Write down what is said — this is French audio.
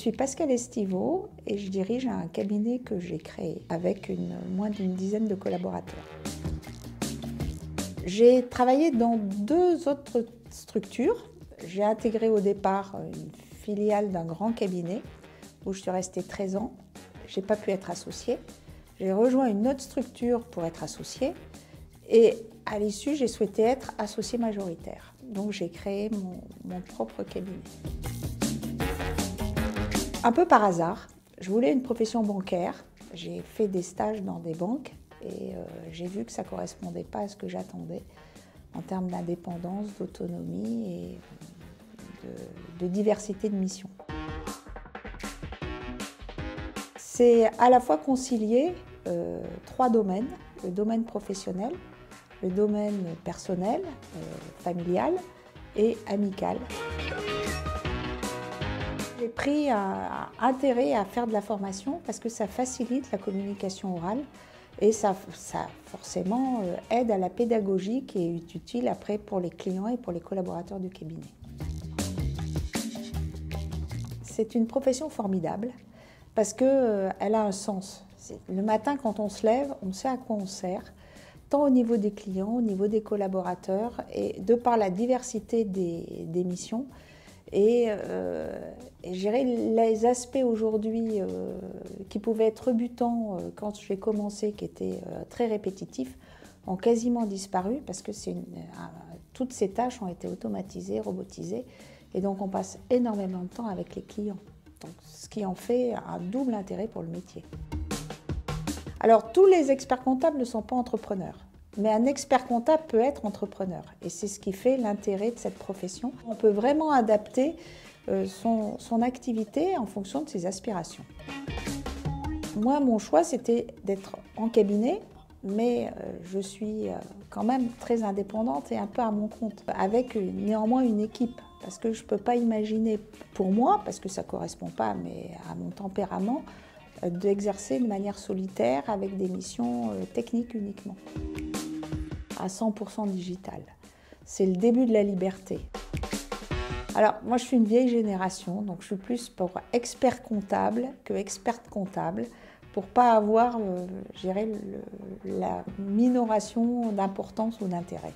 suis Pascale Estiveau et je dirige un cabinet que j'ai créé avec moins d'une dizaine de collaborateurs. J'ai travaillé dans 2 autres structures. J'ai intégré au départ une filiale d'un grand cabinet où je suis restée 13 ans. Je n'ai pas pu être associée. J'ai rejoint une autre structure pour être associée et à l'issue, j'ai souhaité être associée majoritaire. Donc j'ai créé mon propre cabinet. Un peu par hasard, je voulais une profession bancaire. J'ai fait des stages dans des banques et j'ai vu que ça ne correspondait pas à ce que j'attendais en termes d'indépendance, d'autonomie et de diversité de missions. C'est à la fois concilier 3 domaines, le domaine professionnel, le domaine personnel, familial et amical. J'ai pris un intérêt à faire de la formation parce que ça facilite la communication orale et ça forcément aide à la pédagogie qui est utile après pour les clients et pour les collaborateurs du cabinet. C'est une profession formidable parce qu'elle a un sens. Le matin, quand on se lève, on sait à quoi on sert, tant au niveau des clients, au niveau des collaborateurs, et de par la diversité des missions. Et gérer les aspects aujourd'hui qui pouvaient être rebutants quand j'ai commencé, qui étaient très répétitifs, ont quasiment disparu parce que toutes ces tâches ont été automatisées, robotisées. Et donc on passe énormément de temps avec les clients. Donc, ce qui en fait un double intérêt pour le métier. Alors, tous les experts comptables ne sont pas entrepreneurs, mais un expert comptable peut être entrepreneur. Et c'est ce qui fait l'intérêt de cette profession. On peut vraiment adapter son activité en fonction de ses aspirations. Moi, mon choix, c'était d'être en cabinet, mais je suis quand même très indépendante et un peu à mon compte, avec néanmoins une équipe. Parce que je ne peux pas imaginer pour moi, parce que ça ne correspond pas à mon tempérament, d'exercer de manière solitaire avec des missions techniques uniquement. À 100% digital. C'est le début de la liberté. Alors, moi, je suis une vieille génération, donc je suis plus pour expert comptable que experte comptable, pour ne pas avoir, la minoration d'importance ou d'intérêt.